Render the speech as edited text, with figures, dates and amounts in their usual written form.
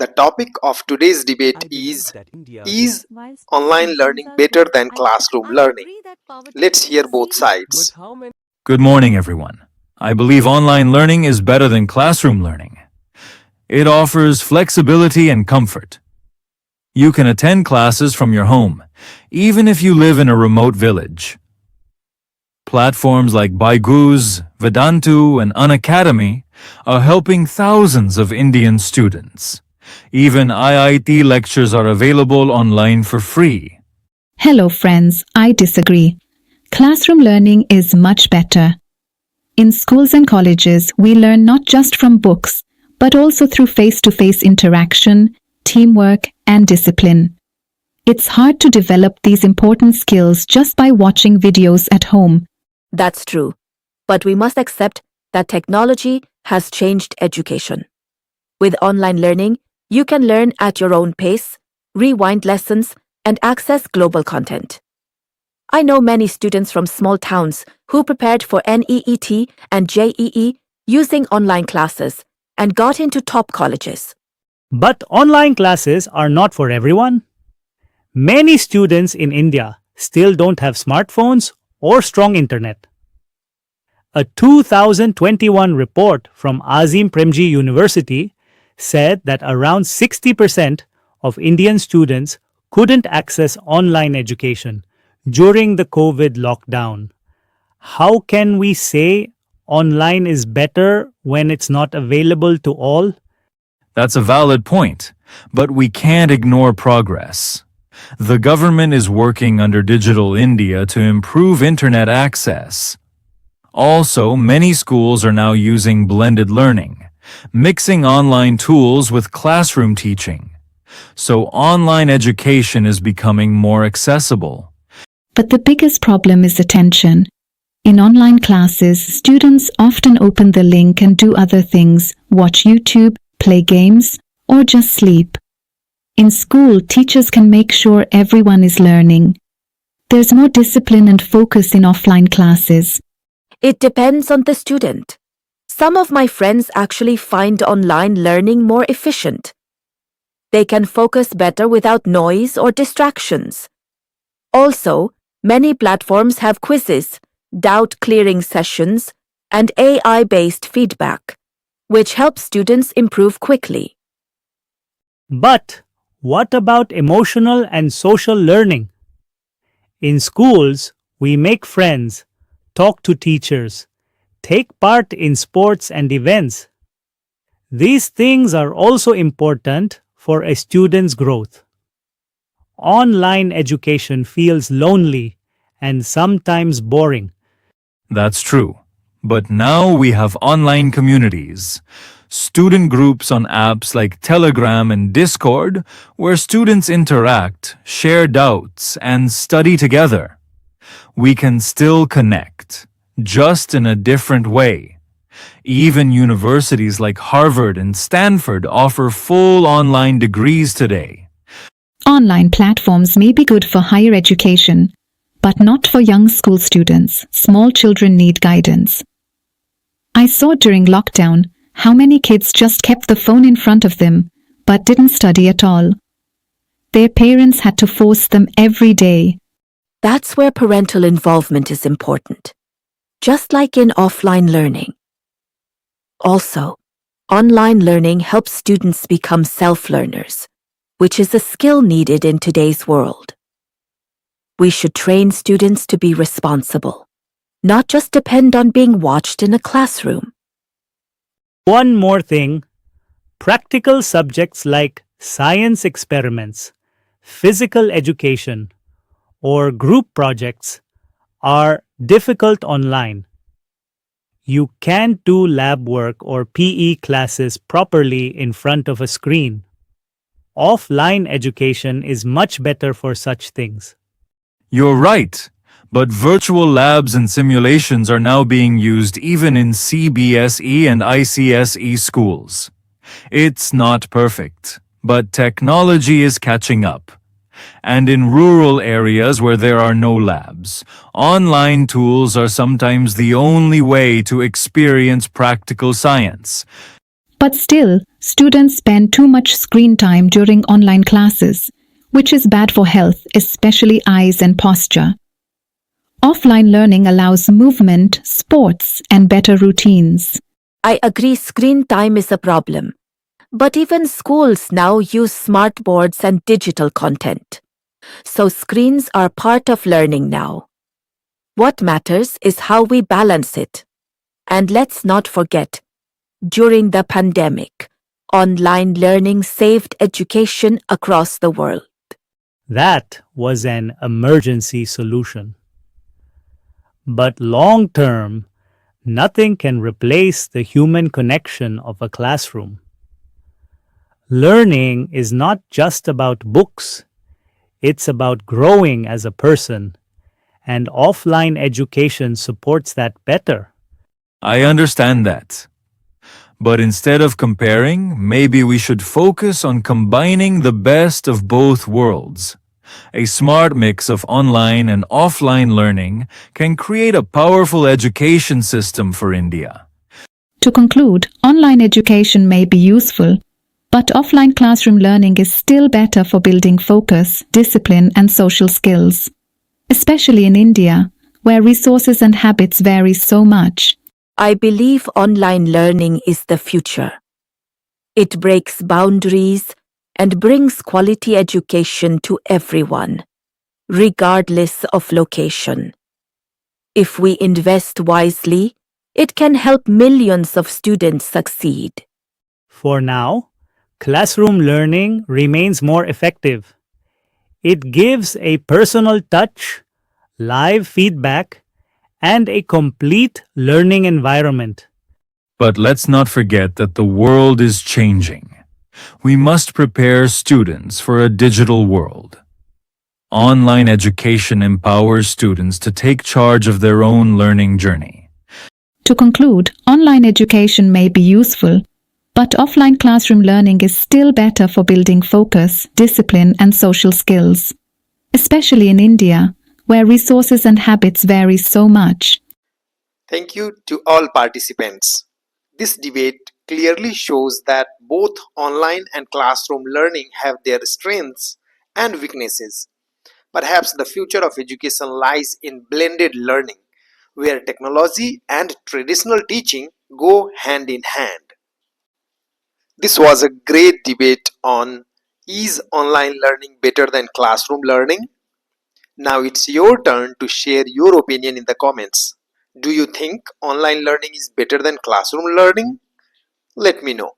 The topic of today's debate is online learning better than classroom learning? Let's hear both sides. Good morning, everyone. I believe online learning is better than classroom learning. It offers flexibility and comfort. You can attend classes from your home, even if you live in a remote village. Platforms like Byju's, Vedantu, and Unacademy are helping thousands of Indian students. Even IIT lectures are available online for free. Hello friends, I disagree. Classroom learning is much better. In schools and colleges, we learn not just from books, but also through face-to-face interaction, teamwork, and discipline. It's hard to develop these important skills just by watching videos at home. That's true. But we must accept that technology has changed education. With online learning, you can learn at your own pace, rewind lessons, and access global content. I know many students from small towns who prepared for NEET and JEE using online classes and got into top colleges. But online classes are not for everyone. Many students in India still don't have smartphones or strong internet. A 2021 report from Azim Premji University said that around 60% of Indian students couldn't access online education during the COVID lockdown. How can we say online is better when it's not available to all? That's a valid point, but we can't ignore progress. The government is working under Digital India to improve internet access. Also, many schools are now using blended learning, mixing online tools with classroom teaching. So online education is becoming more accessible. But the biggest problem is attention. In online classes, students often open the link and do other things, watch YouTube, play games, or just sleep. In school, teachers can make sure everyone is learning. There's more discipline and focus in offline classes. It depends on the student. Some of my friends actually find online learning more efficient. They can focus better without noise or distractions. Also, many platforms have quizzes, doubt-clearing sessions, and AI-based feedback, which helps students improve quickly. But what about emotional and social learning? In schools, we make friends, talk to teachers, take part in sports and events. These things are also important for a student's growth. Online education feels lonely and sometimes boring. That's true. But now we have online communities, student groups on apps like Telegram and Discord, where students interact, share doubts, and study together. We can still connect, just in a different way. Even universities like Harvard and Stanford offer full online degrees today. Online platforms may be good for higher education, but not for young school students. Small children need guidance. I saw during lockdown how many kids just kept the phone in front of them, but didn't study at all. Their parents had to force them every day. That's where parental involvement is important, just like in offline learning. Also, online learning helps students become self-learners, which is a skill needed in today's world. We should train students to be responsible, not just depend on being watched in a classroom. One more thing, practical subjects like science experiments, physical education, or group projects are difficult online. You can't do lab work or PE classes properly in front of a screen. Offline education is much better for such things. You're right, but virtual labs and simulations are now being used even in CBSE and ICSE schools. It's not perfect, but technology is catching up. And in rural areas where there are no labs, online tools are sometimes the only way to experience practical science. But still, Students spend too much screen time during online classes, which is bad for health, especially eyes and posture. Offline learning allows movement, sports, and better routines. I agree screen time is a problem. But even schools now use smart boards and digital content. So screens are part of learning now. What matters is how we balance it. And let's not forget, during the pandemic, online learning saved education across the world. That was an emergency solution. But long term, nothing can replace the human connection of a classroom. Learning is not just about books, it's about growing as a person, and offline education supports that better. I understand that. But instead of comparing, maybe we should focus on combining the best of both worlds. A smart mix of online and offline learning can create a powerful education system for India. To conclude, online education may be useful, but offline classroom learning is still better for building focus, discipline, and social skills. Especially in India, where resources and habits vary so much. I believe online learning is the future. It breaks boundaries and brings quality education to everyone, regardless of location. If we invest wisely, it can help millions of students succeed. For now, classroom learning remains more effective. It gives a personal touch, live feedback, and a complete learning environment. But let's not forget that the world is changing. We must prepare students for a digital world. Online education empowers students to take charge of their own learning journey. To conclude, online education may be useful, but offline classroom learning is still better for building focus, discipline, and social skills. Especially in India, where resources and habits vary so much. Thank you to all participants. This debate clearly shows that both online and classroom learning have their strengths and weaknesses. Perhaps the future of education lies in blended learning, where technology and traditional teaching go hand in hand. This was a great debate on, is online learning better than classroom learning? Now it's your turn to share your opinion in the comments. Do you think online learning is better than classroom learning? Let me know.